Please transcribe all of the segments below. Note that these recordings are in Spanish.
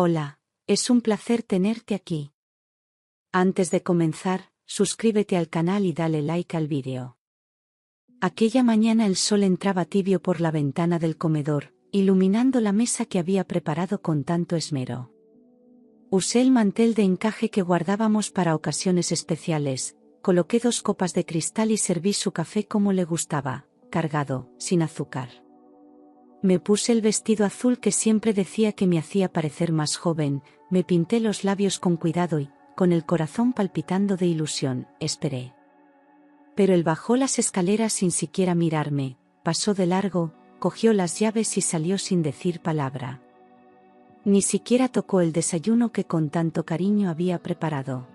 Hola, es un placer tenerte aquí. Antes de comenzar, suscríbete al canal y dale like al vídeo. Aquella mañana el sol entraba tibio por la ventana del comedor, iluminando la mesa que había preparado con tanto esmero. Usé el mantel de encaje que guardábamos para ocasiones especiales, coloqué 2 copas de cristal y serví su café como le gustaba, cargado, sin azúcar. Me puse el vestido azul que siempre decía que me hacía parecer más joven, me pinté los labios con cuidado y, con el corazón palpitando de ilusión, esperé. Pero él bajó las escaleras sin siquiera mirarme, pasó de largo, cogió las llaves y salió sin decir palabra. Ni siquiera tocó el desayuno que con tanto cariño había preparado.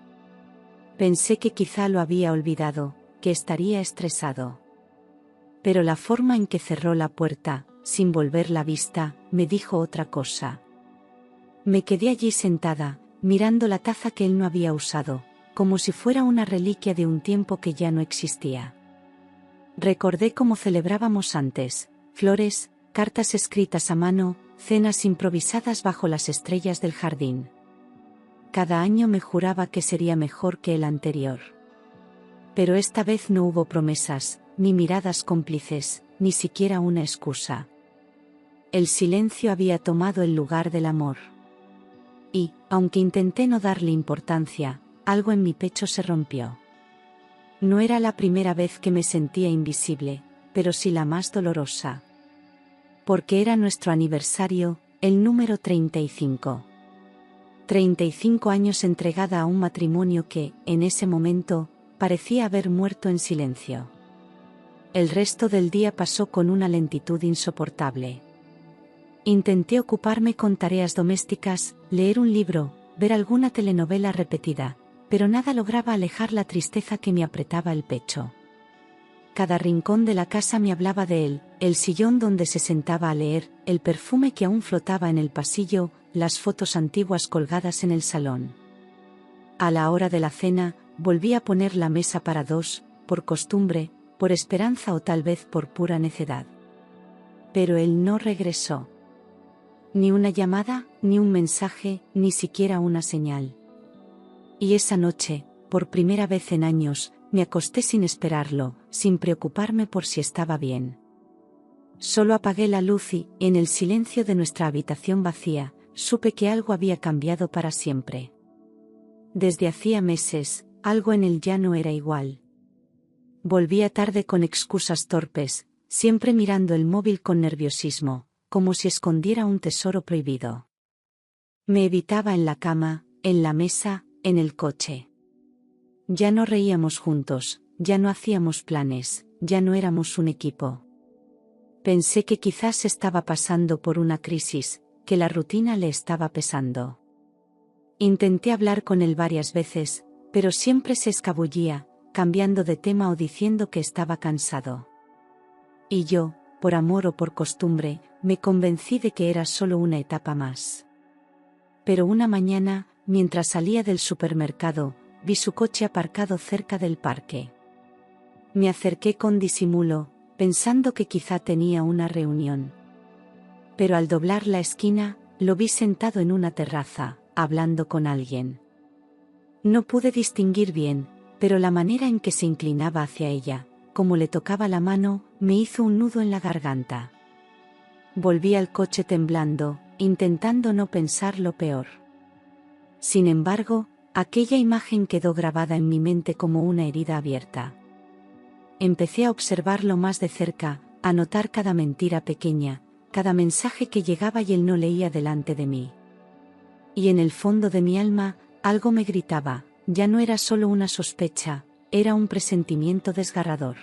Pensé que quizá lo había olvidado, que estaría estresado. Pero la forma en que cerró la puerta, sin volver la vista, me dijo otra cosa. Me quedé allí sentada, mirando la taza que él no había usado, como si fuera una reliquia de un tiempo que ya no existía. Recordé cómo celebrábamos antes, flores, cartas escritas a mano, cenas improvisadas bajo las estrellas del jardín. Cada año me juraba que sería mejor que el anterior. Pero esta vez no hubo promesas, ni miradas cómplices, ni siquiera una excusa. El silencio había tomado el lugar del amor. Y, aunque intenté no darle importancia, algo en mi pecho se rompió. No era la primera vez que me sentía invisible, pero sí la más dolorosa. Porque era nuestro aniversario, el número 35. 35 años entregada a un matrimonio que, en ese momento, parecía haber muerto en silencio. El resto del día pasó con una lentitud insoportable. Intenté ocuparme con tareas domésticas, leer un libro, ver alguna telenovela repetida, pero nada lograba alejar la tristeza que me apretaba el pecho. Cada rincón de la casa me hablaba de él, el sillón donde se sentaba a leer, el perfume que aún flotaba en el pasillo, las fotos antiguas colgadas en el salón. A la hora de la cena, volví a poner la mesa para 2, por costumbre, por esperanza o tal vez por pura necedad. Pero él no regresó. Ni una llamada, ni un mensaje, ni siquiera una señal. Y esa noche, por primera vez en años, me acosté sin esperarlo, sin preocuparme por si estaba bien. Solo apagué la luz y, en el silencio de nuestra habitación vacía, supe que algo había cambiado para siempre. Desde hacía meses, algo en él ya no era igual. Volvía tarde con excusas torpes, siempre mirando el móvil con nerviosismo, como si escondiera un tesoro prohibido. Me evitaba en la cama, en la mesa, en el coche. Ya no reíamos juntos, ya no hacíamos planes, ya no éramos un equipo. Pensé que quizás estaba pasando por una crisis, que la rutina le estaba pesando. Intenté hablar con él varias veces, pero siempre se escabullía, cambiando de tema o diciendo que estaba cansado. Y yo, por amor o por costumbre, me convencí de que era solo una etapa más. Pero una mañana, mientras salía del supermercado, vi su coche aparcado cerca del parque. Me acerqué con disimulo, pensando que quizá tenía una reunión. Pero al doblar la esquina, lo vi sentado en una terraza, hablando con alguien. No pude distinguir bien, pero la manera en que se inclinaba hacia ella, como le tocaba la mano, me hizo un nudo en la garganta. Volví al coche temblando, intentando no pensar lo peor. Sin embargo, aquella imagen quedó grabada en mi mente como una herida abierta. Empecé a observarlo más de cerca, a notar cada mentira pequeña, cada mensaje que llegaba y él no leía delante de mí. Y en el fondo de mi alma, algo me gritaba, ya no era solo una sospecha, era un presentimiento desgarrador.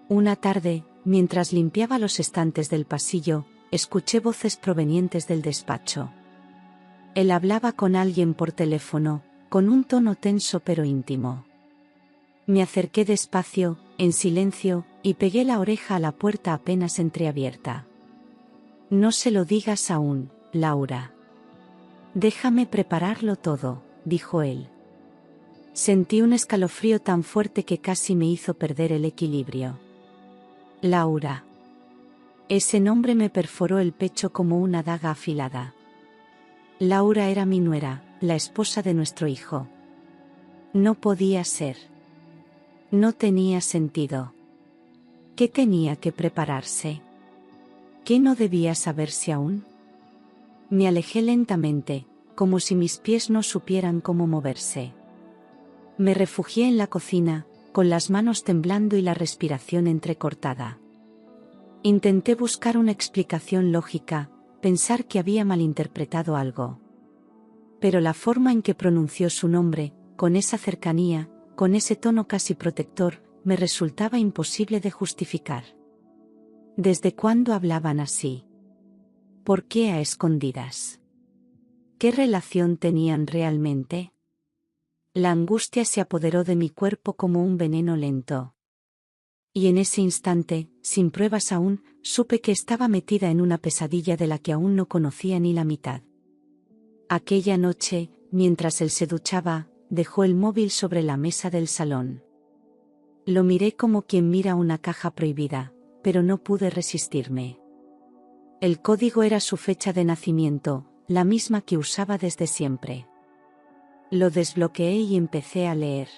Una tarde, mientras limpiaba los estantes del pasillo, escuché voces provenientes del despacho. Él hablaba con alguien por teléfono, con un tono tenso pero íntimo. Me acerqué despacio, en silencio, y pegué la oreja a la puerta apenas entreabierta. No se lo digas aún, Laura. Déjame prepararlo todo, dijo él. Sentí un escalofrío tan fuerte que casi me hizo perder el equilibrio. Laura. Ese nombre me perforó el pecho como una daga afilada. Laura era mi nuera, la esposa de nuestro hijo. No podía ser. No tenía sentido. ¿Qué tenía que prepararse? ¿Qué no debía saberse aún? Me alejé lentamente, como si mis pies no supieran cómo moverse. Me refugié en la cocina, con las manos temblando y la respiración entrecortada. Intenté buscar una explicación lógica, pensar que había malinterpretado algo. Pero la forma en que pronunció su nombre, con esa cercanía, con ese tono casi protector, me resultaba imposible de justificar. ¿Desde cuándo hablaban así? ¿Por qué a escondidas? ¿Qué relación tenían realmente? La angustia se apoderó de mi cuerpo como un veneno lento. Y en ese instante, sin pruebas aún, supe que estaba metida en una pesadilla de la que aún no conocía ni la mitad. Aquella noche, mientras él se duchaba, dejó el móvil sobre la mesa del salón. Lo miré como quien mira una caja prohibida, pero no pude resistirme. El código era su fecha de nacimiento, la misma que usaba desde siempre. Lo desbloqueé y empecé a leer.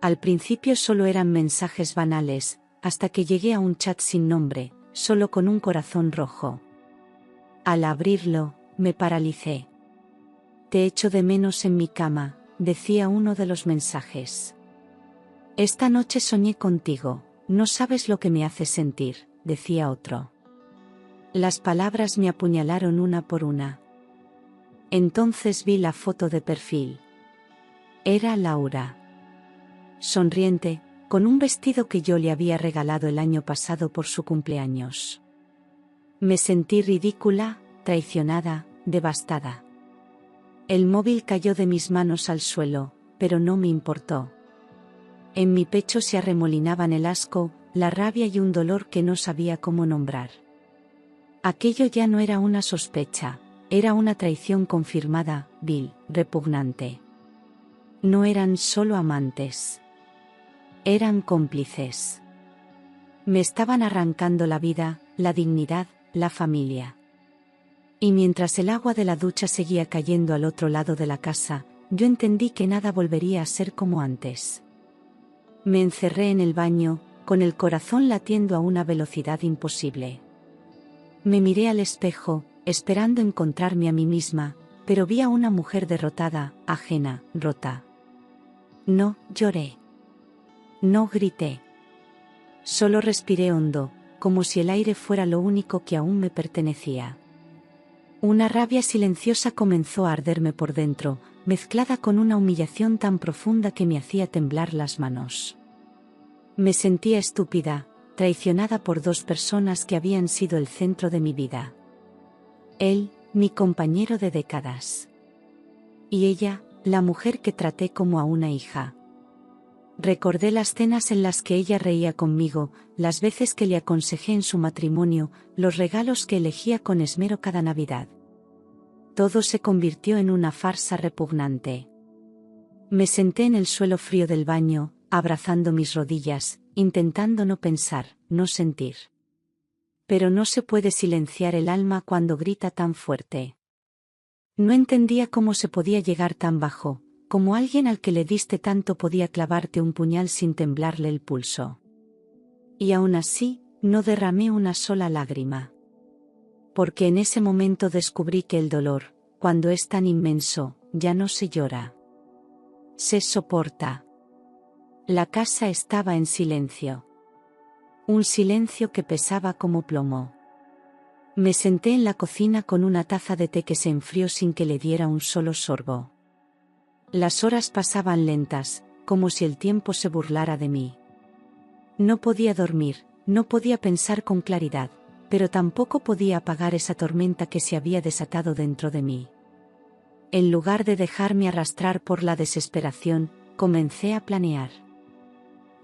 Al principio solo eran mensajes banales, hasta que llegué a un chat sin nombre, solo con un corazón rojo. Al abrirlo, me paralicé. Te echo de menos en mi cama, decía uno de los mensajes. Esta noche soñé contigo, no sabes lo que me hace sentir, decía otro. Las palabras me apuñalaron una por una. Entonces vi la foto de perfil. Era Laura. Sonriente, con un vestido que yo le había regalado el año pasado por su cumpleaños. Me sentí ridícula, traicionada, devastada. El móvil cayó de mis manos al suelo, pero no me importó. En mi pecho se arremolinaban el asco, la rabia y un dolor que no sabía cómo nombrar. Aquello ya no era una sospecha, era una traición confirmada, vil, repugnante. No eran solo amantes. Eran cómplices. Me estaban arrancando la vida, la dignidad, la familia. Y mientras el agua de la ducha seguía cayendo al otro lado de la casa, yo entendí que nada volvería a ser como antes. Me encerré en el baño, con el corazón latiendo a una velocidad imposible. Me miré al espejo, esperando encontrarme a mí misma, pero vi a una mujer derrotada, ajena, rota. No lloré. No grité. Solo respiré hondo, como si el aire fuera lo único que aún me pertenecía. Una rabia silenciosa comenzó a arderme por dentro, mezclada con una humillación tan profunda que me hacía temblar las manos. Me sentía estúpida, traicionada por dos personas que habían sido el centro de mi vida. Él, mi compañero de décadas. Y ella, la mujer que traté como a una hija. Recordé las cenas en las que ella reía conmigo, las veces que le aconsejé en su matrimonio, los regalos que elegía con esmero cada Navidad. Todo se convirtió en una farsa repugnante. Me senté en el suelo frío del baño, abrazando mis rodillas, intentando no pensar, no sentir. Pero no se puede silenciar el alma cuando grita tan fuerte. No entendía cómo se podía llegar tan bajo, como alguien al que le diste tanto podía clavarte un puñal sin temblarle el pulso. Y aún así, no derramé una sola lágrima. Porque en ese momento descubrí que el dolor, cuando es tan inmenso, ya no se llora. Se soporta. La casa estaba en silencio. Un silencio que pesaba como plomo. Me senté en la cocina con una taza de té que se enfrió sin que le diera un solo sorbo. Las horas pasaban lentas, como si el tiempo se burlara de mí. No podía dormir, no podía pensar con claridad, pero tampoco podía apagar esa tormenta que se había desatado dentro de mí. En lugar de dejarme arrastrar por la desesperación, comencé a planear.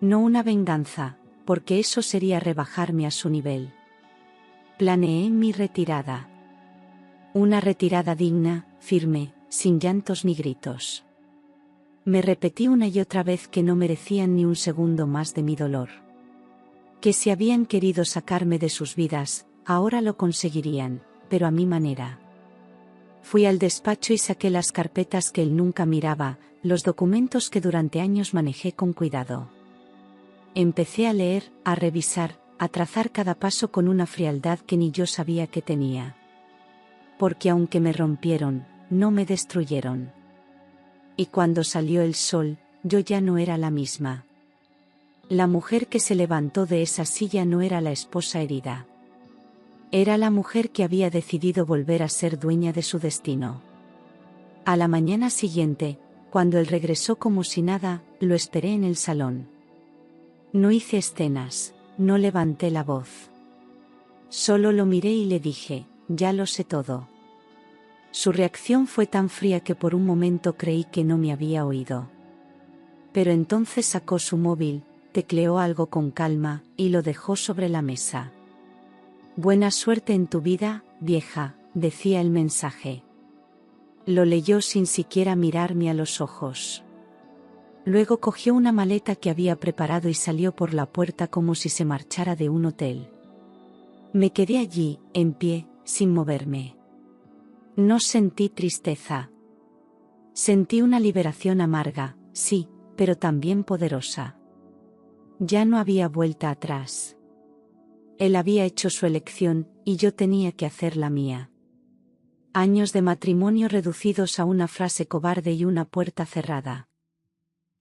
No una venganza, porque eso sería rebajarme a su nivel. Planeé mi retirada. Una retirada digna, firme, sin llantos ni gritos. Me repetí una y otra vez que no merecían ni un segundo más de mi dolor. Que si habían querido sacarme de sus vidas, ahora lo conseguirían, pero a mi manera. Fui al despacho y saqué las carpetas que él nunca miraba, los documentos que durante años manejé con cuidado. Empecé a leer, a revisar, a trazar cada paso con una frialdad que ni yo sabía que tenía. Porque aunque me rompieron, no me destruyeron. Y cuando salió el sol, yo ya no era la misma. La mujer que se levantó de esa silla no era la esposa herida. Era la mujer que había decidido volver a ser dueña de su destino. A la mañana siguiente, cuando él regresó como si nada, lo esperé en el salón. No hice escenas, no levanté la voz. Solo lo miré y le dije, ya lo sé todo. Su reacción fue tan fría que por un momento creí que no me había oído. Pero entonces sacó su móvil, tecleó algo con calma, y lo dejó sobre la mesa. Buena suerte en tu vida, vieja, decía el mensaje. Lo leyó sin siquiera mirarme a los ojos. Luego cogió una maleta que había preparado y salió por la puerta como si se marchara de un hotel. Me quedé allí, en pie, sin moverme. No sentí tristeza. Sentí una liberación amarga, sí, pero también poderosa. Ya no había vuelta atrás. Él había hecho su elección, y yo tenía que hacer la mía. Años de matrimonio reducidos a una frase cobarde y una puerta cerrada.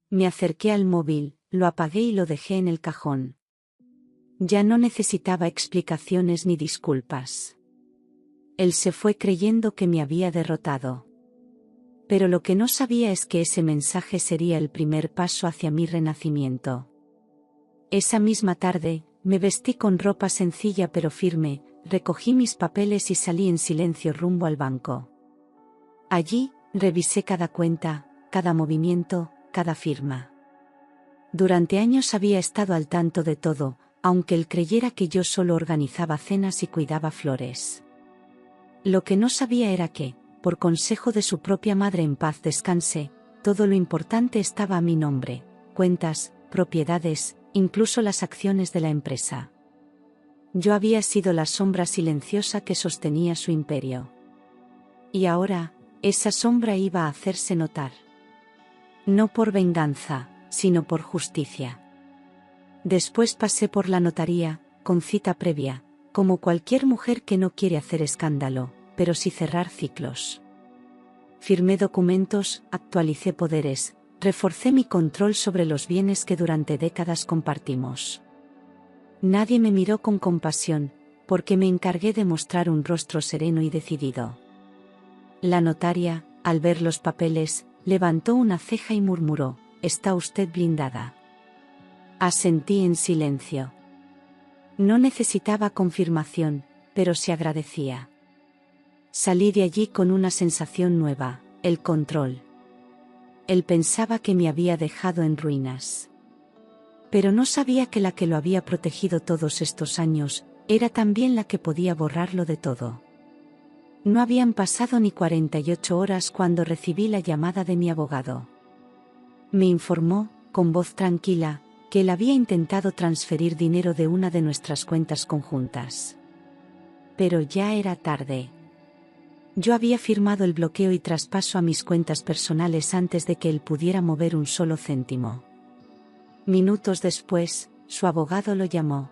Me acerqué al móvil, lo apagué y lo dejé en el cajón. Ya no necesitaba explicaciones ni disculpas. Él se fue creyendo que me había derrotado. Pero lo que no sabía es que ese mensaje sería el primer paso hacia mi renacimiento. Esa misma tarde, me vestí con ropa sencilla pero firme, recogí mis papeles y salí en silencio rumbo al banco. Allí, revisé cada cuenta, cada movimiento, cada firma. Durante años había estado al tanto de todo, aunque él creyera que yo solo organizaba cenas y cuidaba flores. Lo que no sabía era que, por consejo de su propia madre en paz descanse, todo lo importante estaba a mi nombre, cuentas, propiedades, incluso las acciones de la empresa. Yo había sido la sombra silenciosa que sostenía su imperio. Y ahora, esa sombra iba a hacerse notar. No por venganza, sino por justicia. Después pasé por la notaría, con cita previa, como cualquier mujer que no quiere hacer escándalo, pero sí cerrar ciclos. Firmé documentos, actualicé poderes, reforcé mi control sobre los bienes que durante décadas compartimos. Nadie me miró con compasión, porque me encargué de mostrar un rostro sereno y decidido. La notaria, al ver los papeles, levantó una ceja y murmuró, «¿Está usted blindada?» Asentí en silencio. No necesitaba confirmación, pero se agradecía. Salí de allí con una sensación nueva, el control. Él pensaba que me había dejado en ruinas. Pero no sabía que la que lo había protegido todos estos años, era también la que podía borrarlo de todo. No habían pasado ni 48 horas cuando recibí la llamada de mi abogado. Me informó, con voz tranquila, que él había intentado transferir dinero de una de nuestras cuentas conjuntas. Pero ya era tarde. Yo había firmado el bloqueo y traspaso a mis cuentas personales antes de que él pudiera mover un solo céntimo. Minutos después, su abogado lo llamó.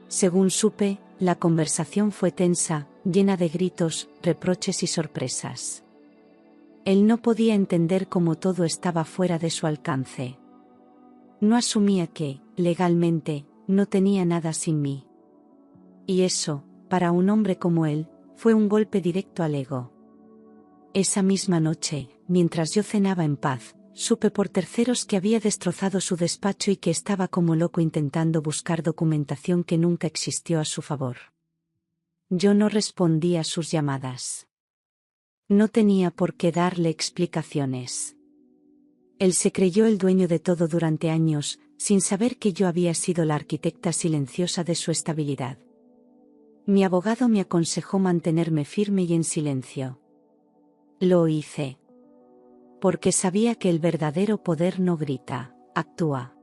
Según supe, la conversación fue tensa, llena de gritos, reproches y sorpresas. Él no podía entender cómo todo estaba fuera de su alcance. No asumía que, legalmente, no tenía nada sin mí. Y eso, para un hombre como él, fue un golpe directo al ego. Esa misma noche, mientras yo cenaba en paz, supe por terceros que había destrozado su despacho y que estaba como loco intentando buscar documentación que nunca existió a su favor. Yo no respondí a sus llamadas. No tenía por qué darle explicaciones. Él se creyó el dueño de todo durante años, sin saber que yo había sido la arquitecta silenciosa de su estabilidad. Mi abogado me aconsejó mantenerme firme y en silencio. Lo hice. Porque sabía que el verdadero poder no grita, actúa.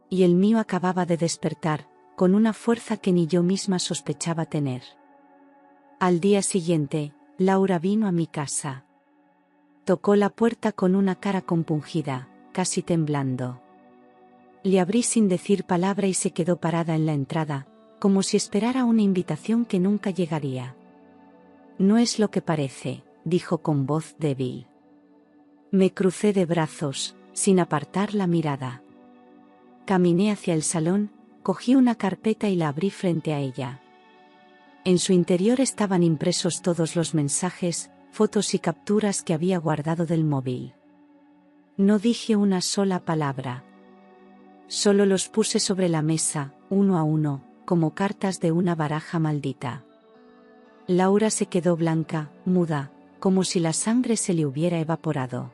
Y el mío acababa de despertar, con una fuerza que ni yo misma sospechaba tener. Al día siguiente, Laura vino a mi casa. Tocó la puerta con una cara compungida, casi temblando. Le abrí sin decir palabra y se quedó parada en la entrada, como si esperara una invitación que nunca llegaría. No es lo que parece, dijo con voz débil. Me crucé de brazos, sin apartar la mirada. Caminé hacia el salón, cogí una carpeta y la abrí frente a ella. En su interior estaban impresos todos los mensajes, fotos y capturas que había guardado del móvil. No dije una sola palabra. Solo los puse sobre la mesa, uno a uno, como cartas de una baraja maldita. Laura se quedó blanca, muda, como si la sangre se le hubiera evaporado.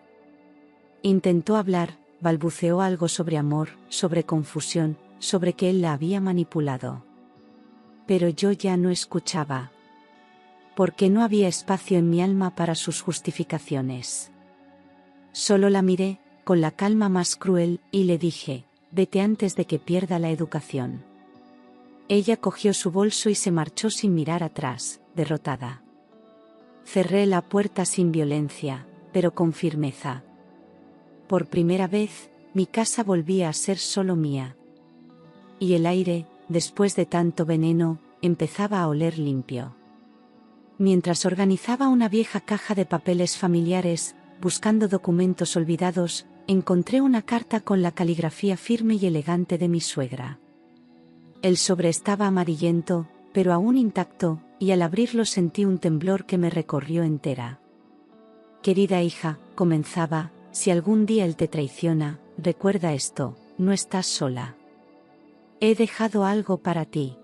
Intentó hablar, balbuceó algo sobre amor, sobre confusión, sobre que él la había manipulado. Pero yo ya no escuchaba. Porque no había espacio en mi alma para sus justificaciones. Solo la miré, con la calma más cruel, y le dije, vete antes de que pierda la educación. Ella cogió su bolso y se marchó sin mirar atrás, derrotada. Cerré la puerta sin violencia, pero con firmeza. Por primera vez, mi casa volvía a ser solo mía. Y el aire, después de tanto veneno, empezaba a oler limpio. Mientras organizaba una vieja caja de papeles familiares, buscando documentos olvidados, encontré una carta con la caligrafía firme y elegante de mi suegra. El sobre estaba amarillento, pero aún intacto, y al abrirlo sentí un temblor que me recorrió entera. Querida hija, comenzaba, si algún día él te traiciona, recuerda esto, no estás sola. He dejado algo para ti.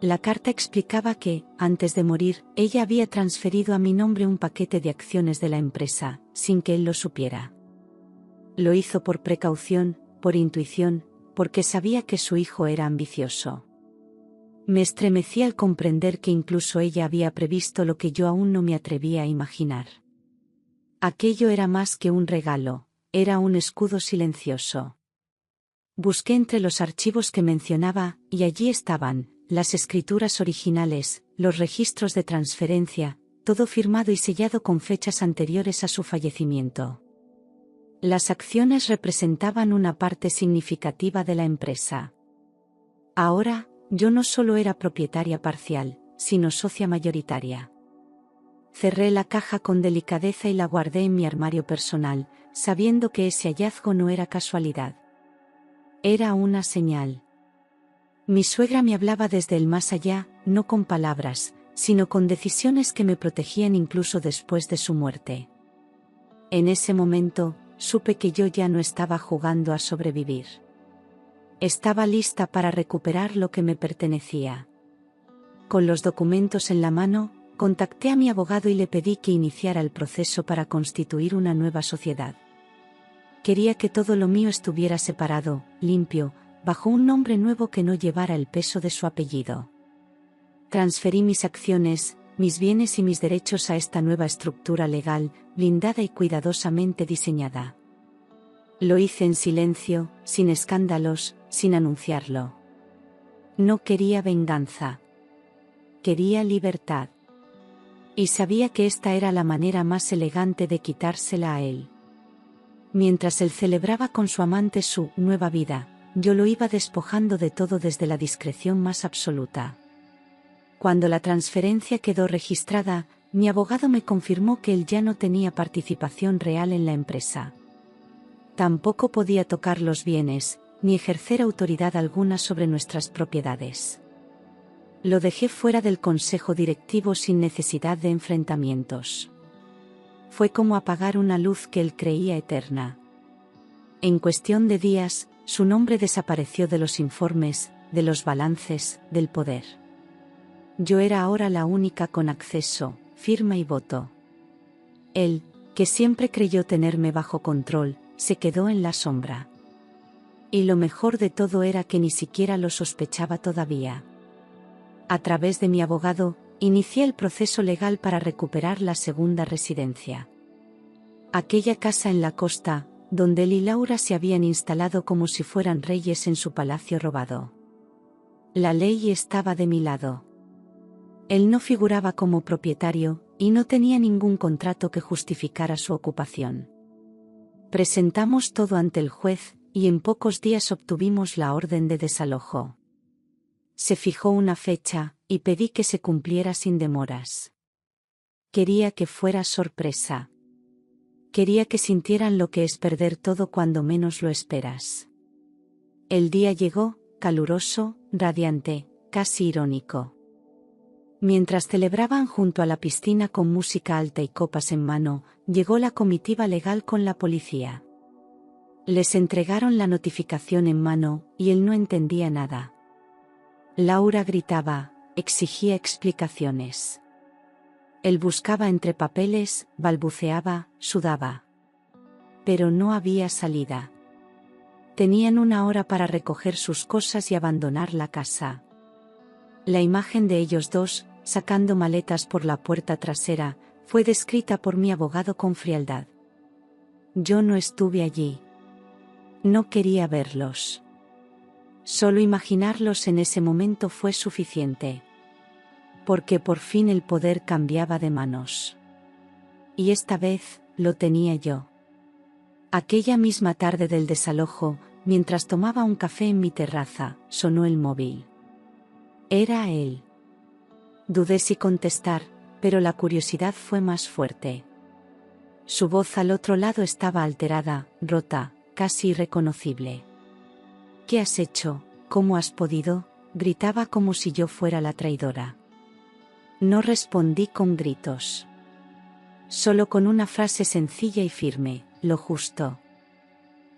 La carta explicaba que, antes de morir, ella había transferido a mi nombre un paquete de acciones de la empresa, sin que él lo supiera. Lo hizo por precaución, por intuición, porque sabía que su hijo era ambicioso. Me estremecí al comprender que incluso ella había previsto lo que yo aún no me atrevía a imaginar. Aquello era más que un regalo, era un escudo silencioso. Busqué entre los archivos que mencionaba, y allí estaban, las escrituras originales, los registros de transferencia, todo firmado y sellado con fechas anteriores a su fallecimiento. Las acciones representaban una parte significativa de la empresa. Ahora, yo no solo era propietaria parcial, sino socia mayoritaria. Cerré la caja con delicadeza y la guardé en mi armario personal, sabiendo que ese hallazgo no era casualidad. Era una señal. Mi suegra me hablaba desde el más allá, no con palabras, sino con decisiones que me protegían incluso después de su muerte. En ese momento, supe que yo ya no estaba jugando a sobrevivir. Estaba lista para recuperar lo que me pertenecía. Con los documentos en la mano, contacté a mi abogado y le pedí que iniciara el proceso para constituir una nueva sociedad. Quería que todo lo mío estuviera separado, limpio, bajo un nombre nuevo que no llevara el peso de su apellido. Transferí mis acciones, mis bienes y mis derechos a esta nueva estructura legal, blindada y cuidadosamente diseñada. Lo hice en silencio, sin escándalos, sin anunciarlo. No quería venganza. Quería libertad. Y sabía que esta era la manera más elegante de quitársela a él. Mientras él celebraba con su amante su nueva vida, yo lo iba despojando de todo desde la discreción más absoluta. Cuando la transferencia quedó registrada, mi abogado me confirmó que él ya no tenía participación real en la empresa. Tampoco podía tocar los bienes, ni ejercer autoridad alguna sobre nuestras propiedades. Lo dejé fuera del consejo directivo sin necesidad de enfrentamientos. Fue como apagar una luz que él creía eterna. En cuestión de días, su nombre desapareció de los informes, de los balances, del poder. Yo era ahora la única con acceso, firma y voto. Él, que siempre creyó tenerme bajo control, se quedó en la sombra. Y lo mejor de todo era que ni siquiera lo sospechaba todavía. A través de mi abogado, inicié el proceso legal para recuperar la segunda residencia. Aquella casa en la costa, donde él y Laura se habían instalado como si fueran reyes en su palacio robado. La ley estaba de mi lado. Él no figuraba como propietario, y no tenía ningún contrato que justificara su ocupación. Presentamos todo ante el juez, y en pocos días obtuvimos la orden de desalojo. Se fijó una fecha, y pedí que se cumpliera sin demoras. Quería que fuera sorpresa. Quería que sintieran lo que es perder todo cuando menos lo esperas. El día llegó, caluroso, radiante, casi irónico. Mientras celebraban junto a la piscina con música alta y copas en mano, llegó la comitiva legal con la policía. Les entregaron la notificación en mano, y él no entendía nada. Laura gritaba, exigía explicaciones. Él buscaba entre papeles, balbuceaba, sudaba. Pero no había salida. Tenían 1 hora para recoger sus cosas y abandonar la casa. La imagen de ellos dos, sacando maletas por la puerta trasera, fue descrita por mi abogado con frialdad. Yo no estuve allí. No quería verlos. Solo imaginarlos en ese momento fue suficiente. Porque por fin el poder cambiaba de manos. Y esta vez, lo tenía yo. Aquella misma tarde del desalojo, mientras tomaba un café en mi terraza, sonó el móvil. Era él. Dudé si contestar, pero la curiosidad fue más fuerte. Su voz al otro lado estaba alterada, rota, casi irreconocible. ¿Qué has hecho? ¿Cómo has podido? Gritaba como si yo fuera la traidora. No respondí con gritos. Solo con una frase sencilla y firme, lo justo.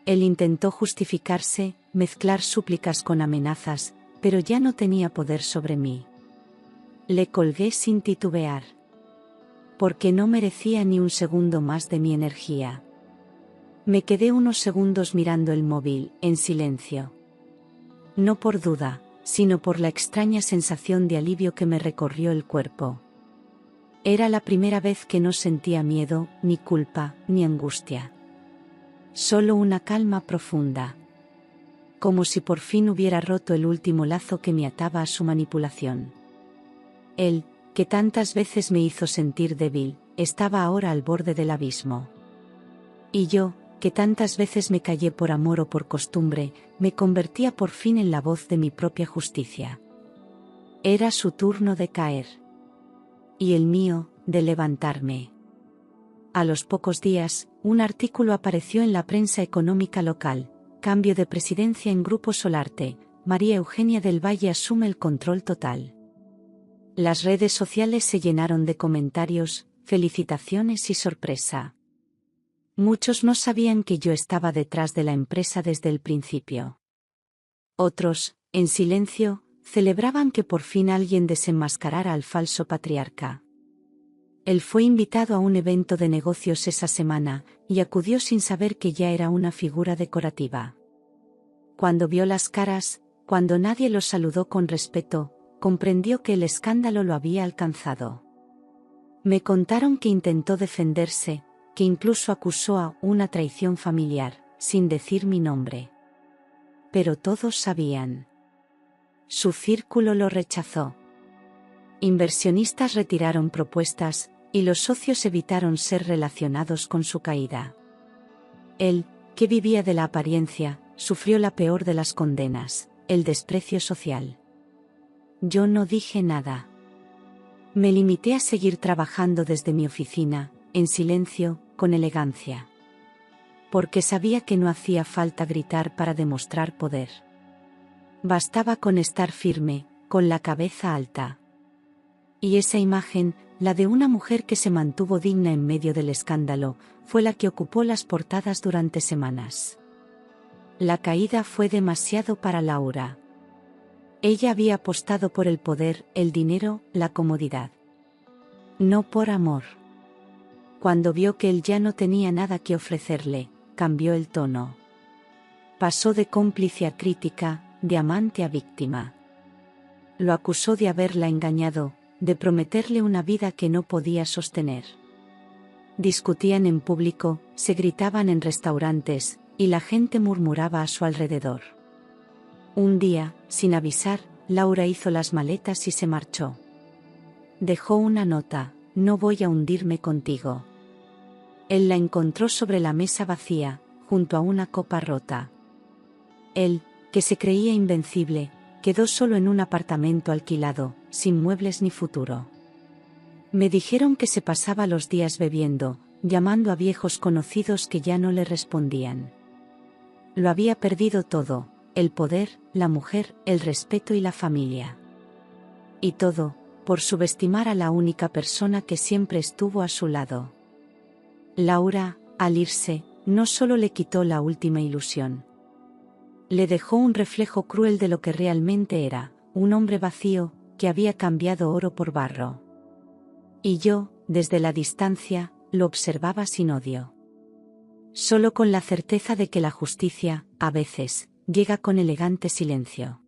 Él intentó justificarse, mezclar súplicas con amenazas, pero ya no tenía poder sobre mí. Le colgué sin titubear. Porque no merecía ni un segundo más de mi energía. Me quedé unos segundos mirando el móvil, en silencio. No por duda, sino por la extraña sensación de alivio que me recorrió el cuerpo. Era la primera vez que no sentía miedo, ni culpa, ni angustia. Solo una calma profunda. Como si por fin hubiera roto el último lazo que me ataba a su manipulación. Él, que tantas veces me hizo sentir débil, estaba ahora al borde del abismo. Y yo, que tantas veces me callé por amor o por costumbre, me convertía por fin en la voz de mi propia justicia. Era su turno de caer. Y el mío, de levantarme. A los pocos días, un artículo apareció en la prensa económica local: cambio de presidencia en Grupo Solarte, María Eugenia del Valle asume el control total. Las redes sociales se llenaron de comentarios, felicitaciones y sorpresa. Muchos no sabían que yo estaba detrás de la empresa desde el principio. Otros, en silencio, celebraban que por fin alguien desenmascarara al falso patriarca. Él fue invitado a un evento de negocios esa semana, y acudió sin saber que ya era una figura decorativa. Cuando vio las caras, cuando nadie lo saludó con respeto, comprendió que el escándalo lo había alcanzado. Me contaron que intentó defenderse, que incluso acusó a una traición familiar, sin decir mi nombre. Pero todos sabían. Su círculo lo rechazó. Inversionistas retiraron propuestas, y los socios evitaron ser relacionados con su caída. Él, que vivía de la apariencia, sufrió la peor de las condenas, el desprecio social. Yo no dije nada. Me limité a seguir trabajando desde mi oficina, en silencio, con elegancia. Porque sabía que no hacía falta gritar para demostrar poder. Bastaba con estar firme, con la cabeza alta. Y esa imagen, la de una mujer que se mantuvo digna en medio del escándalo, fue la que ocupó las portadas durante semanas. La caída fue demasiado para Laura. Ella había apostado por el poder, el dinero, la comodidad. No por amor. Cuando vio que él ya no tenía nada que ofrecerle, cambió el tono. Pasó de cómplice a crítica, de amante a víctima. Lo acusó de haberla engañado, de prometerle una vida que no podía sostener. Discutían en público, se gritaban en restaurantes, y la gente murmuraba a su alrededor. Un día, sin avisar, Laura hizo las maletas y se marchó. Dejó una nota: no voy a hundirme contigo. Él la encontró sobre la mesa vacía, junto a una copa rota. Él, que se creía invencible, quedó solo en un apartamento alquilado, sin muebles ni futuro. Me dijeron que se pasaba los días bebiendo, llamando a viejos conocidos que ya no le respondían. Lo había perdido todo, el poder, la mujer, el respeto y la familia. Y todo, por subestimar a la única persona que siempre estuvo a su lado. Laura, al irse, no solo le quitó la última ilusión. Le dejó un reflejo cruel de lo que realmente era, un hombre vacío, que había cambiado oro por barro. Y yo, desde la distancia, lo observaba sin odio. Solo con la certeza de que la justicia, a veces, llega con elegante silencio.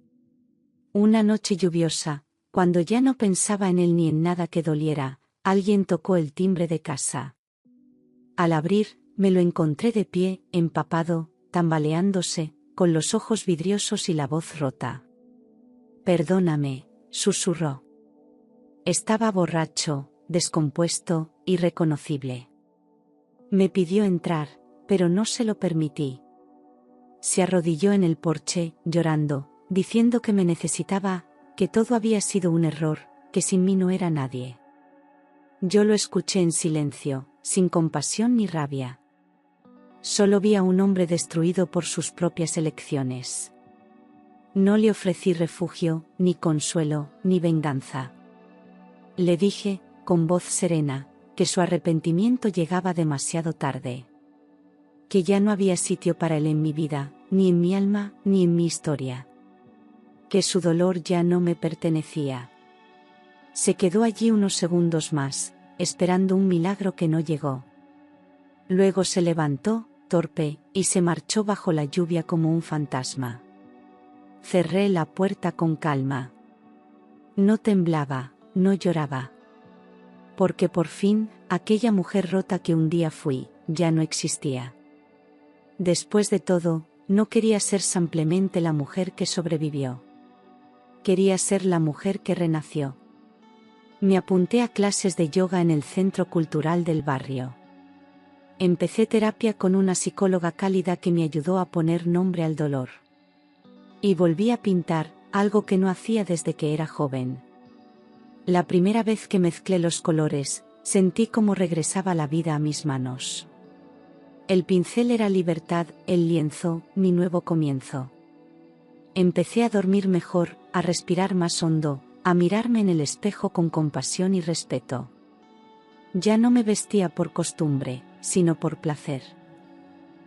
Una noche lluviosa, cuando ya no pensaba en él ni en nada que doliera, alguien tocó el timbre de casa. Al abrir, me lo encontré de pie, empapado, tambaleándose, con los ojos vidriosos y la voz rota. «Perdóname», susurró. Estaba borracho, descompuesto, irreconocible. Me pidió entrar, pero no se lo permití. Se arrodilló en el porche, llorando, diciendo que me necesitaba, que todo había sido un error, que sin mí no era nadie. Yo lo escuché en silencio, sin compasión ni rabia. Solo vi a un hombre destruido por sus propias elecciones. No le ofrecí refugio, ni consuelo, ni venganza. Le dije, con voz serena, que su arrepentimiento llegaba demasiado tarde. Que ya no había sitio para él en mi vida, ni en mi alma, ni en mi historia. Que su dolor ya no me pertenecía. Se quedó allí unos segundos más, esperando un milagro que no llegó. Luego se levantó, torpe, y se marchó bajo la lluvia como un fantasma. Cerré la puerta con calma. No temblaba, no lloraba. Porque por fin, aquella mujer rota que un día fui, ya no existía. Después de todo, no quería ser simplemente la mujer que sobrevivió. Quería ser la mujer que renació. Me apunté a clases de yoga en el centro cultural del barrio. Empecé terapia con una psicóloga cálida que me ayudó a poner nombre al dolor. Y volví a pintar, algo que no hacía desde que era joven. La primera vez que mezclé los colores, sentí cómo regresaba la vida a mis manos. El pincel era libertad, el lienzo, mi nuevo comienzo. Empecé a dormir mejor, a respirar más hondo, a mirarme en el espejo con compasión y respeto. Ya no me vestía por costumbre, sino por placer.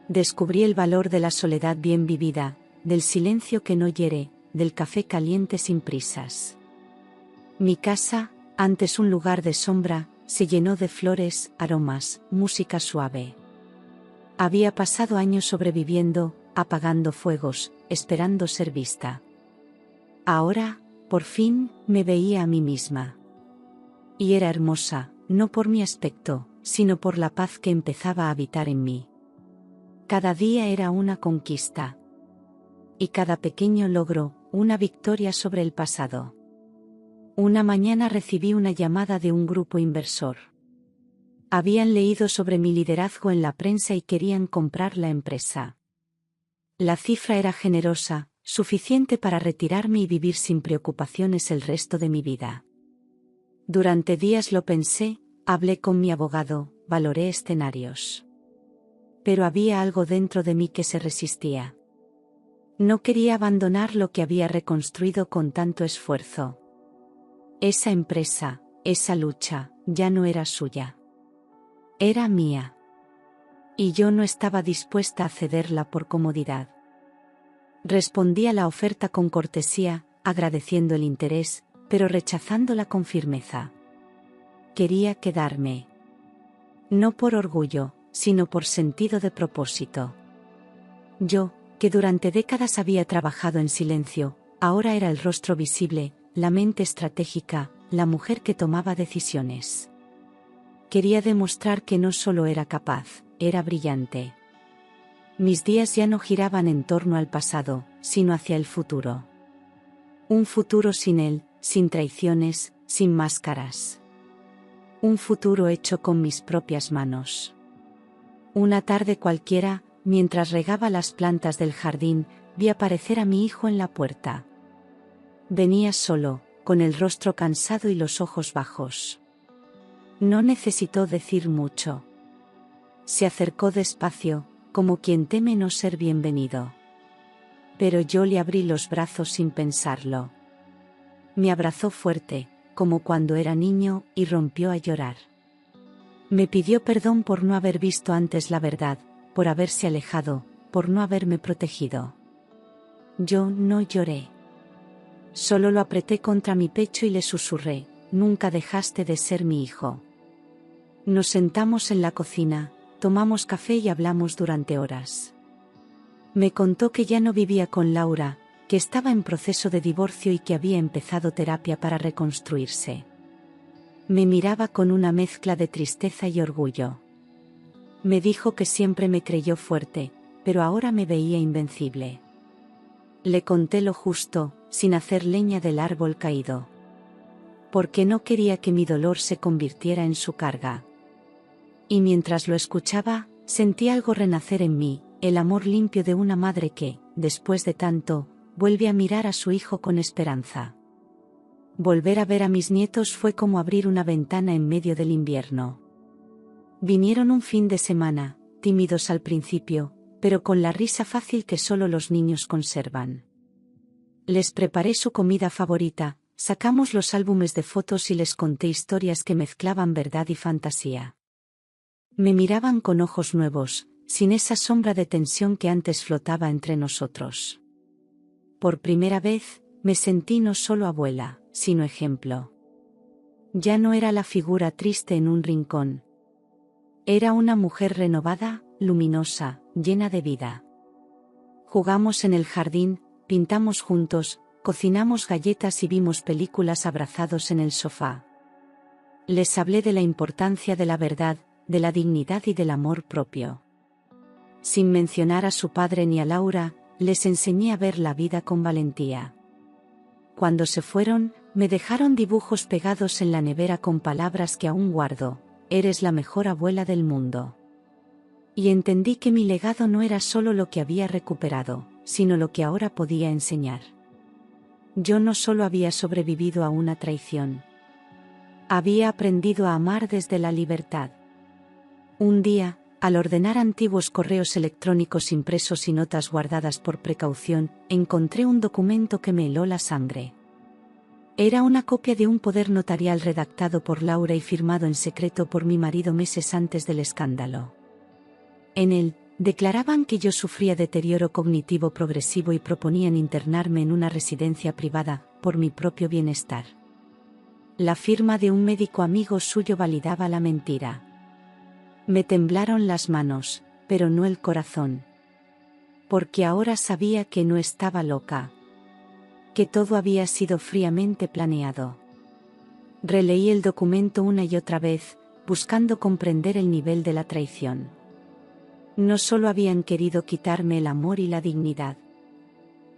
Descubrí el valor de la soledad bien vivida, del silencio que no hiere, del café caliente sin prisas. Mi casa, antes un lugar de sombra, se llenó de flores, aromas, música suave. Había pasado años sobreviviendo, apagando fuegos, esperando ser vista. Ahora, por fin, me veía a mí misma. Y era hermosa, no por mi aspecto, sino por la paz que empezaba a habitar en mí. Cada día era una conquista. Y cada pequeño logro, una victoria sobre el pasado. Una mañana recibí una llamada de un grupo inversor. Habían leído sobre mi liderazgo en la prensa y querían comprar la empresa. La cifra era generosa, suficiente para retirarme y vivir sin preocupaciones el resto de mi vida. Durante días lo pensé, hablé con mi abogado, valoré escenarios. Pero había algo dentro de mí que se resistía. No quería abandonar lo que había reconstruido con tanto esfuerzo. Esa empresa, esa lucha, ya no era suya. Era mía. Y yo no estaba dispuesta a cederla por comodidad. Respondí a la oferta con cortesía, agradeciendo el interés, pero rechazándola con firmeza. Quería quedarme. No por orgullo, sino por sentido de propósito. Yo, que durante décadas había trabajado en silencio, ahora era el rostro visible, la mente estratégica, la mujer que tomaba decisiones. Quería demostrar que no solo era capaz, era brillante. Mis días ya no giraban en torno al pasado, sino hacia el futuro. Un futuro sin él, sin traiciones, sin máscaras. Un futuro hecho con mis propias manos. Una tarde cualquiera, mientras regaba las plantas del jardín, vi aparecer a mi hijo en la puerta. Venía solo, con el rostro cansado y los ojos bajos. No necesitó decir mucho. Se acercó despacio, como quien teme no ser bienvenido. Pero yo le abrí los brazos sin pensarlo. Me abrazó fuerte, como cuando era niño, y rompió a llorar. Me pidió perdón por no haber visto antes la verdad, por haberse alejado, por no haberme protegido. Yo no lloré. Solo lo apreté contra mi pecho y le susurré: nunca dejaste de ser mi hijo. Nos sentamos en la cocina, tomamos café y hablamos durante horas. Me contó que ya no vivía con Laura, que estaba en proceso de divorcio y que había empezado terapia para reconstruirse. Me miraba con una mezcla de tristeza y orgullo. Me dijo que siempre me creyó fuerte, pero ahora me veía invencible. Le conté lo justo, sin hacer leña del árbol caído. Porque no quería que mi dolor se convirtiera en su carga. Y mientras lo escuchaba, sentí algo renacer en mí, el amor limpio de una madre que, después de tanto, vuelve a mirar a su hijo con esperanza. Volver a ver a mis nietos fue como abrir una ventana en medio del invierno. Vinieron un fin de semana, tímidos al principio, pero con la risa fácil que solo los niños conservan. Les preparé su comida favorita, sacamos los álbumes de fotos y les conté historias que mezclaban verdad y fantasía. Me miraban con ojos nuevos, sin esa sombra de tensión que antes flotaba entre nosotros. Por primera vez, me sentí no solo abuela, sino ejemplo. Ya no era la figura triste en un rincón. Era una mujer renovada, luminosa, llena de vida. Jugamos en el jardín, pintamos juntos, cocinamos galletas y vimos películas abrazados en el sofá. Les hablé de la importancia de la verdad, de la dignidad y del amor propio. Sin mencionar a su padre ni a Laura, les enseñé a ver la vida con valentía. Cuando se fueron, me dejaron dibujos pegados en la nevera con palabras que aún guardo: eres la mejor abuela del mundo. Y entendí que mi legado no era solo lo que había recuperado, sino lo que ahora podía enseñar. Yo no solo había sobrevivido a una traición. Había aprendido a amar desde la libertad. Un día, al ordenar antiguos correos electrónicos impresos y notas guardadas por precaución, encontré un documento que me heló la sangre. Era una copia de un poder notarial redactado por Laura y firmado en secreto por mi marido meses antes del escándalo. En él, declaraban que yo sufría deterioro cognitivo progresivo y proponían internarme en una residencia privada, por mi propio bienestar. La firma de un médico amigo suyo validaba la mentira. Me temblaron las manos, pero no el corazón. Porque ahora sabía que no estaba loca. Que todo había sido fríamente planeado. Releí el documento una y otra vez, buscando comprender el nivel de la traición. No solo habían querido quitarme el amor y la dignidad.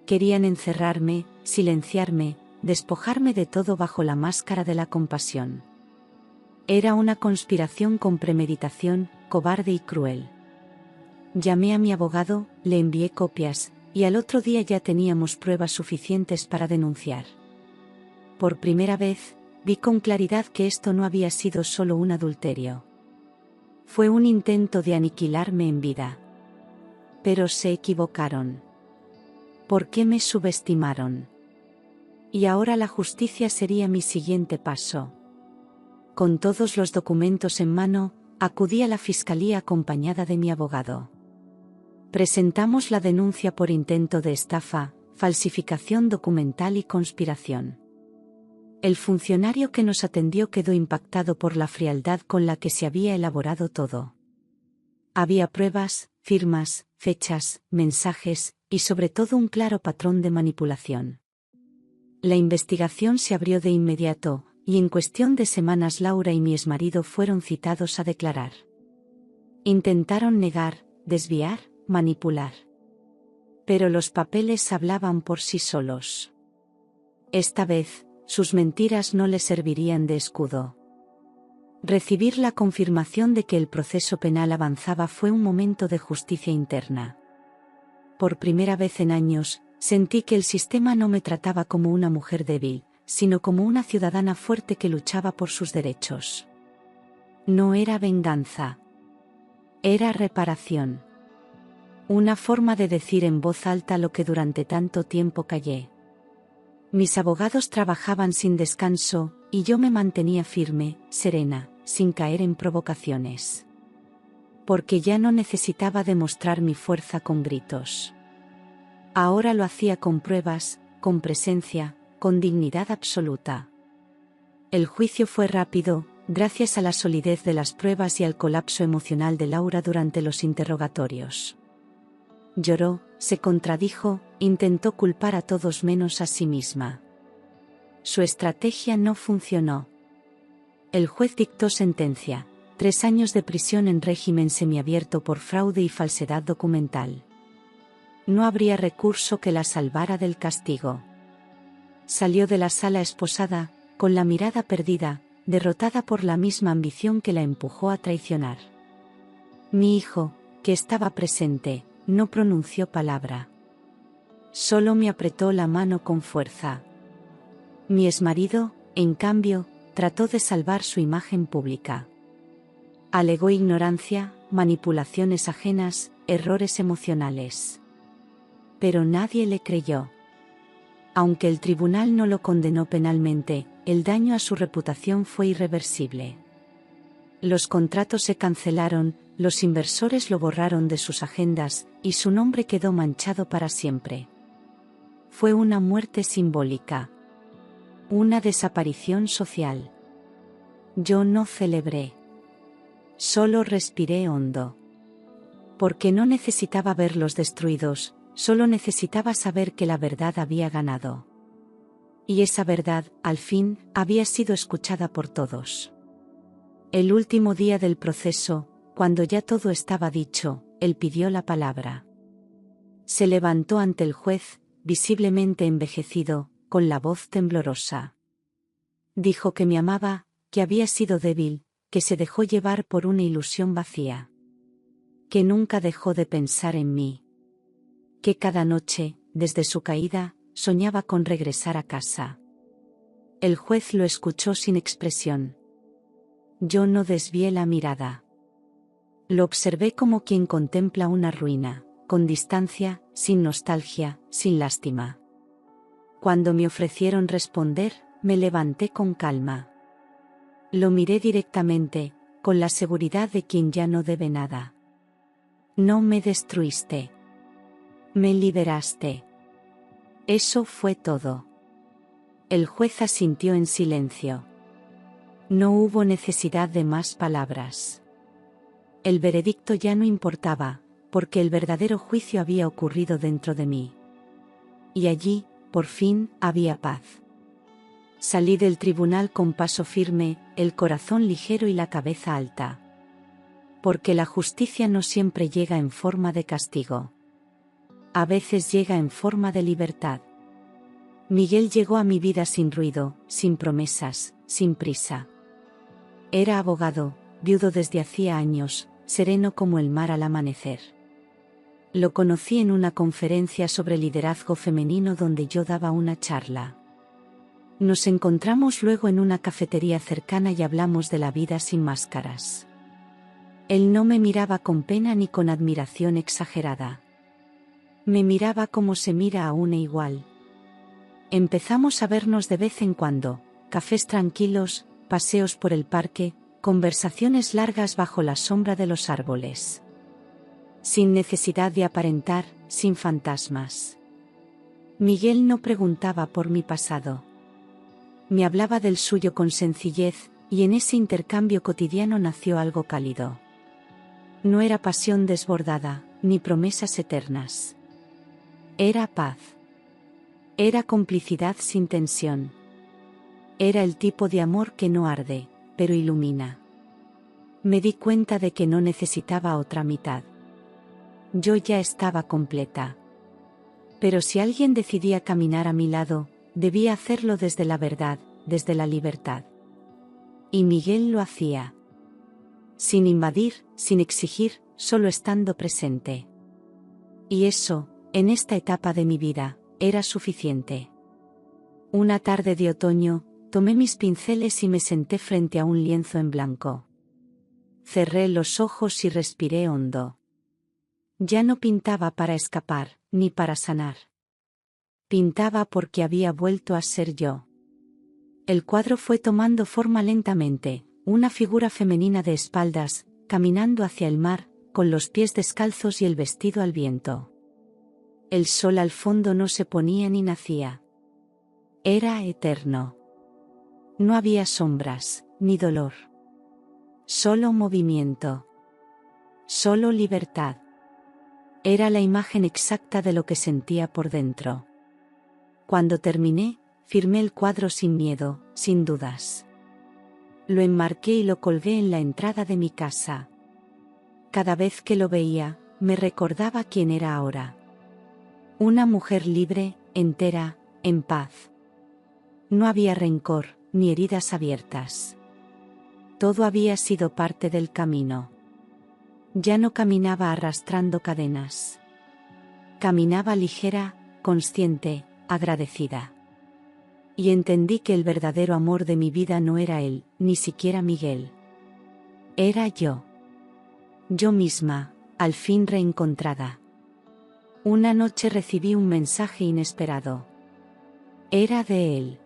Querían encerrarme, silenciarme, despojarme de todo bajo la máscara de la compasión. Era una conspiración con premeditación, cobarde y cruel. Llamé a mi abogado, le envié copias, y al otro día ya teníamos pruebas suficientes para denunciar. Por primera vez, vi con claridad que esto no había sido solo un adulterio. Fue un intento de aniquilarme en vida. Pero se equivocaron. ¿Por qué me subestimaron? Y ahora la justicia sería mi siguiente paso. Con todos los documentos en mano, acudí a la fiscalía acompañada de mi abogado. Presentamos la denuncia por intento de estafa, falsificación documental y conspiración. El funcionario que nos atendió quedó impactado por la frialdad con la que se había elaborado todo. Había pruebas, firmas, fechas, mensajes, y sobre todo un claro patrón de manipulación. La investigación se abrió de inmediato, y en cuestión de semanas Laura y mi exmarido fueron citados a declarar. Intentaron negar, desviar, manipular. Pero los papeles hablaban por sí solos. Esta vez, sus mentiras no les servirían de escudo. Recibir la confirmación de que el proceso penal avanzaba fue un momento de justicia interna. Por primera vez en años, sentí que el sistema no me trataba como una mujer débil, sino como una ciudadana fuerte que luchaba por sus derechos. No era venganza. Era reparación. Una forma de decir en voz alta lo que durante tanto tiempo callé. Mis abogados trabajaban sin descanso, y yo me mantenía firme, serena, sin caer en provocaciones. Porque ya no necesitaba demostrar mi fuerza con gritos. Ahora lo hacía con pruebas, con presencia, con dignidad absoluta. El juicio fue rápido, gracias a la solidez de las pruebas y al colapso emocional de Laura durante los interrogatorios. Lloró, se contradijo, intentó culpar a todos menos a sí misma. Su estrategia no funcionó. El juez dictó sentencia: 3 años de prisión en régimen semiabierto por fraude y falsedad documental. No habría recurso que la salvara del castigo. Salió de la sala esposada, con la mirada perdida, derrotada por la misma ambición que la empujó a traicionar. Mi hijo, que estaba presente, no pronunció palabra. Solo me apretó la mano con fuerza. Mi exmarido, en cambio, trató de salvar su imagen pública. Alegó ignorancia, manipulaciones ajenas, errores emocionales. Pero nadie le creyó. Aunque el tribunal no lo condenó penalmente, el daño a su reputación fue irreversible. Los contratos se cancelaron, los inversores lo borraron de sus agendas, y su nombre quedó manchado para siempre. Fue una muerte simbólica. Una desaparición social. Yo no celebré. Solo respiré hondo. Porque no necesitaba verlos destruidos, solo necesitaba saber que la verdad había ganado. Y esa verdad, al fin, había sido escuchada por todos. El último día del proceso, cuando ya todo estaba dicho, él pidió la palabra. Se levantó ante el juez, visiblemente envejecido, con la voz temblorosa. Dijo que me amaba, que había sido débil, que se dejó llevar por una ilusión vacía. Que nunca dejó de pensar en mí. Que cada noche, desde su caída, soñaba con regresar a casa. El juez lo escuchó sin expresión. Yo no desvié la mirada. Lo observé como quien contempla una ruina, con distancia, sin nostalgia, sin lástima. Cuando me ofrecieron responder, me levanté con calma. Lo miré directamente, con la seguridad de quien ya no debe nada. No me destruiste. Me liberaste. Eso fue todo. El juez asintió en silencio. No hubo necesidad de más palabras. El veredicto ya no importaba, porque el verdadero juicio había ocurrido dentro de mí. Y allí, por fin, había paz. Salí del tribunal con paso firme, el corazón ligero y la cabeza alta. Porque la justicia no siempre llega en forma de castigo. A veces llega en forma de libertad. Miguel llegó a mi vida sin ruido, sin promesas, sin prisa. Era abogado, viudo desde hacía años, sereno como el mar al amanecer. Lo conocí en una conferencia sobre liderazgo femenino donde yo daba una charla. Nos encontramos luego en una cafetería cercana y hablamos de la vida sin máscaras. Él no me miraba con pena ni con admiración exagerada. Me miraba como se mira a una igual. Empezamos a vernos de vez en cuando, cafés tranquilos, paseos por el parque, conversaciones largas bajo la sombra de los árboles. Sin necesidad de aparentar, sin fantasmas. Miguel no preguntaba por mi pasado. Me hablaba del suyo con sencillez, y en ese intercambio cotidiano nació algo cálido. No era pasión desbordada, ni promesas eternas. Era paz. Era complicidad sin tensión. Era el tipo de amor que no arde, pero ilumina. Me di cuenta de que no necesitaba otra mitad. Yo ya estaba completa. Pero si alguien decidía caminar a mi lado, debía hacerlo desde la verdad, desde la libertad. Y Miguel lo hacía. Sin invadir, sin exigir, solo estando presente. Y eso, en esta etapa de mi vida, era suficiente. Una tarde de otoño, tomé mis pinceles y me senté frente a un lienzo en blanco. Cerré los ojos y respiré hondo. Ya no pintaba para escapar, ni para sanar. Pintaba porque había vuelto a ser yo. El cuadro fue tomando forma lentamente, una figura femenina de espaldas, caminando hacia el mar, con los pies descalzos y el vestido al viento. El sol al fondo no se ponía ni nacía. Era eterno. No había sombras, ni dolor. Solo movimiento. Solo libertad. Era la imagen exacta de lo que sentía por dentro. Cuando terminé, firmé el cuadro sin miedo, sin dudas. Lo enmarqué y lo colgué en la entrada de mi casa. Cada vez que lo veía, me recordaba quién era ahora. Una mujer libre, entera, en paz. No había rencor, ni heridas abiertas. Todo había sido parte del camino. Ya no caminaba arrastrando cadenas. Caminaba ligera, consciente, agradecida. Y entendí que el verdadero amor de mi vida no era él, ni siquiera Miguel. Era yo. Yo misma, al fin reencontrada. Una noche recibí un mensaje inesperado. Era de él.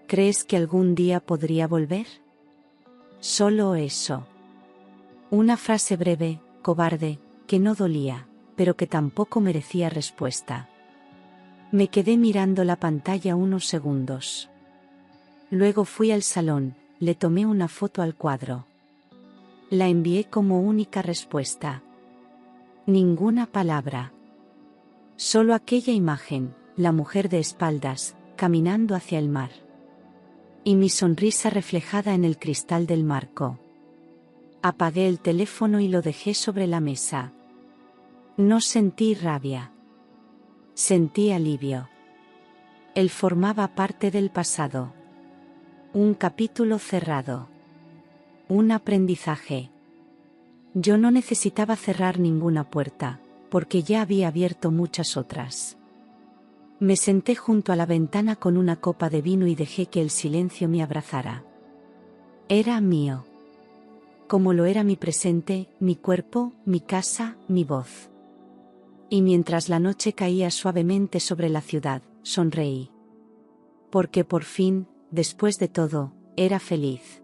¿Crees que algún día podría volver? Solo eso. Una frase breve, cobarde, que no dolía, pero que tampoco merecía respuesta. Me quedé mirando la pantalla unos segundos. Luego fui al salón, le tomé una foto al cuadro. La envié como única respuesta. Ninguna palabra. Solo aquella imagen, la mujer de espaldas, caminando hacia el mar. Y mi sonrisa reflejada en el cristal del marco. Apagué el teléfono y lo dejé sobre la mesa. No sentí rabia. Sentí alivio. Él formaba parte del pasado. Un capítulo cerrado. Un aprendizaje. Yo no necesitaba cerrar ninguna puerta, porque ya había abierto muchas otras. Me senté junto a la ventana con una copa de vino y dejé que el silencio me abrazara. Era mío. Como lo era mi presente, mi cuerpo, mi casa, mi voz. Y mientras la noche caía suavemente sobre la ciudad, sonreí. Porque por fin, después de todo, era feliz.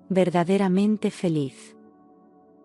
Verdaderamente feliz.